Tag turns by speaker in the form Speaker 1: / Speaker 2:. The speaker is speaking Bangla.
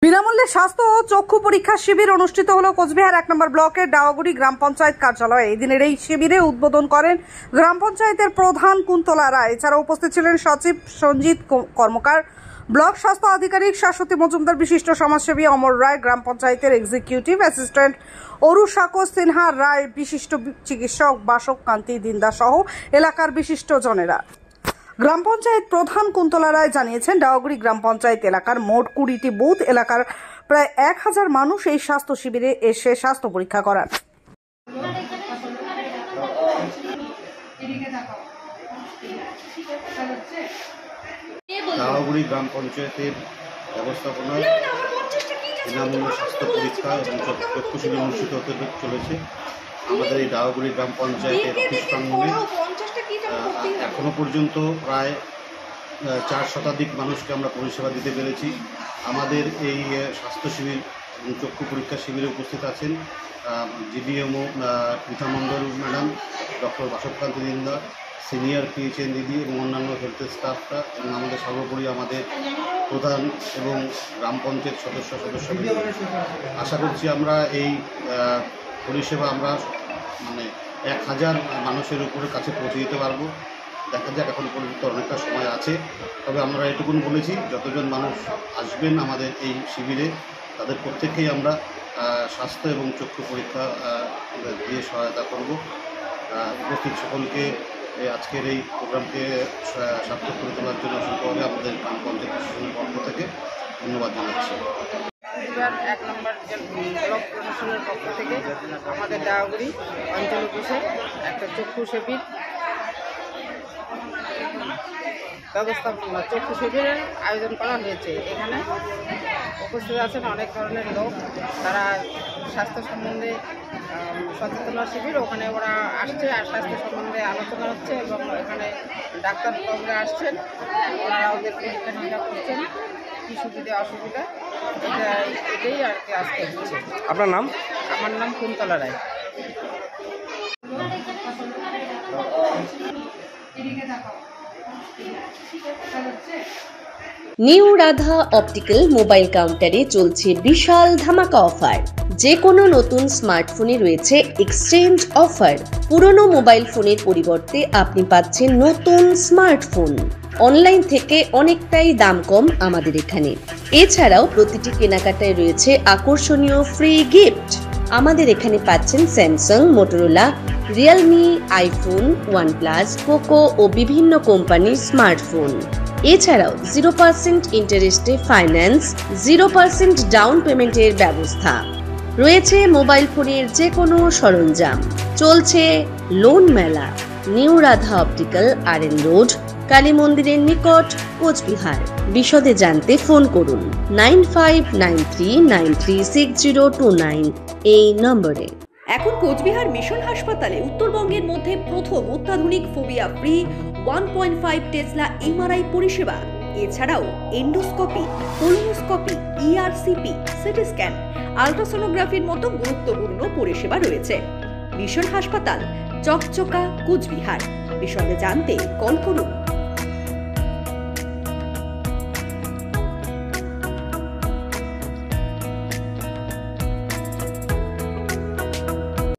Speaker 1: বিনামূল্যে স্বাস্থ্য ও চক্ষু পরীক্ষা শিবির অনুষ্ঠিত হলো কোচবিহার ১ নম্বর ব্লকের ডাওয়াগুড়ি গ্রাম পঞ্চায়েত কার্যালয়ে। এই দিনের এই শিবিরে উদ্বোধন করেন গ্রাম পঞ্চায়েতের প্রধান কুন্তলা রায়। এছাড়া উপস্থিত ছিলেন সচিব সঞ্জিত কর্মকার, ব্লক স্বাস্থ্য আধিকারিক শাশ্বতী মজুমদার, বিশিষ্ট সমাজসেবী অমর রায়, গ্রাম পঞ্চায়েতের এক্সিকিউটিভ অ্যাসিস্ট্যান্ট অরুসাকো সিনহা রায়, বিশিষ্ট চিকিৎসক বাসক কান্তি দিন্দা সহ এলাকার বিশিষ্ট জনেরা। গ্রাম পঞ্চায়েত প্রধান কুন্তলা রায় জানিয়েছেন, ডাওয়াগুড়ি গ্রাম পঞ্চায়েত এলাকার মোট ২০টি বুথ এলাকার প্রায় ১,০০০ মানুষ এই স্বাস্থ্য শিবিরে এসে স্বাস্থ্য পরীক্ষা করান।
Speaker 2: ডাওয়াগুড়ি গ্রাম পঞ্চায়েতের ব্যবস্থাপনায় বিনামূল্যে স্বাস্থ্য পরীক্ষা এবং চক্ষু শিবির অনুষ্ঠিত হতে চলেছে। আমাদের এই ডাওয়াগুড়ি গ্রাম পঞ্চায়েতের অফিস প্রাঙ্গণে এখনো পর্যন্ত প্রায় ৪ শতাধিক মানুষকে আমরা পরিষেবা দিতে পেরেছি। আমাদের এই স্বাস্থ্য শিবির এবং চক্ষু পরীক্ষা শিবিরে উপস্থিত আছেন জিডিএমও পৃথা মণ্ডল madam, doctor বাসবকান্তি Dinda, senior PHN দিদি এবং অন্যান্য হেলথের স্টাফরা, এবং আমাদের সর্বোপরি আমাদের প্রধান এবং গ্রাম পঞ্চায়েত সদস্যরা। আশা করছি আমরা এই পরিষেবা আমরা ১,০০০ মানুষের উপরে কাছে পৌঁছে দিতে পারবো। দেখা যাক, এখন পর্যন্ত অনেকটা সময় আছে। তবে আমরা এটুকুন বলেছি, যতজন মানুষ আসবেন আমাদের এই শিবিরে তাদের প্রত্যেককেই আমরা স্বাস্থ্য এবং চক্ষু পরীক্ষা দিয়ে সহায়তা করব। উপস্থিত সকলকে আজকের এই প্রোগ্রামকে সার্থক করে তোলার জন্য অসংখ্যভাবে আমাদের গ্রাম পঞ্চায়েত প্রশাসনের পক্ষ থেকে ধন্যবাদ জানাচ্ছি।
Speaker 3: ১ নম্বর ব্লক প্রশাসনের পক্ষ থেকে আমাদের ডাওয়াগুড়ি অঞ্চল অফিসে একটা চক্ষু শিবির চক্ষু শিবিরের আয়োজন করা হয়েছে। এখানে উপস্থিত আছেন অনেক ধরনের লোক, তারা স্বাস্থ্য সম্বন্ধে সচেতনতা শিবির, ওখানে ওরা আসছে আর স্বাস্থ্য সম্বন্ধে আলোচনা হচ্ছে, এবং এখানে ডাক্তারবাবুরা আসছেন, ওনারা ওদের পরীক্ষা নিরীক্ষা করছেন, কী সুবিধা অসুবিধা, এটাই আর কি আজকে হচ্ছে।
Speaker 4: আপনার নাম?
Speaker 3: আমার নাম কুন্তলা রায়।
Speaker 5: নিউ রাধা অপটিক্যাল মোবাইল কাউন্টারে চলছে বিশাল ধামাকা অফার। যে কোনো নতুন স্মার্টফোনে রয়েছে এক্সচেঞ্জ অফার। পুরনো মোবাইল ফোনের পরিবর্তে আপনি পাচ্ছেন নতুন স্মার্টফোন। অনলাইন থেকে অনেকটাই দাম কম আমাদের এখানে। এছাড়াও প্রতিটি কেনাকাটায় রয়েছে আকর্ষণীয় ফ্রি গিফট। আমাদের এখানে পাচ্ছেন Samsung, Motorola, Realme, iPhone, OnePlus, Poco ও বিভিন্ন কোম্পানির স্মার্টফোন। এছাড়াও 0% ইন্টারেস্টে ফাইন্যান্স, 0% ডাউন পেমেন্টের ব্যবস্থা রয়েছে। মোবাইল ফোনের যে কোনো সরঞ্জাম। চলছে লোন মেলা। New Radha optical, R road, Kali মন্দিরের নিকট, কোচবিহার। বিশদে জানতে ফোন করুন 9593936029 এই নম্বরে।
Speaker 6: এখন কোচবিহার মিশন হাসপাতালে উত্তরবঙ্গের মধ্যে প্রথম অত্যাধুনিক ফোবিয়া ফ্রি 1.5 টেসলা এমআরআই পরিষেবা। এছাড়াও endoscopy, colonoscopy, ERCP, CT scan, আল্ট্রাসোনোগ্রাফির মতো গুরুত্বপূর্ণ পরিষেবা রয়েছে। মিশন হাসপাতাল, চকচকা, কোচবিহার। বিশদে জানতে কল করুন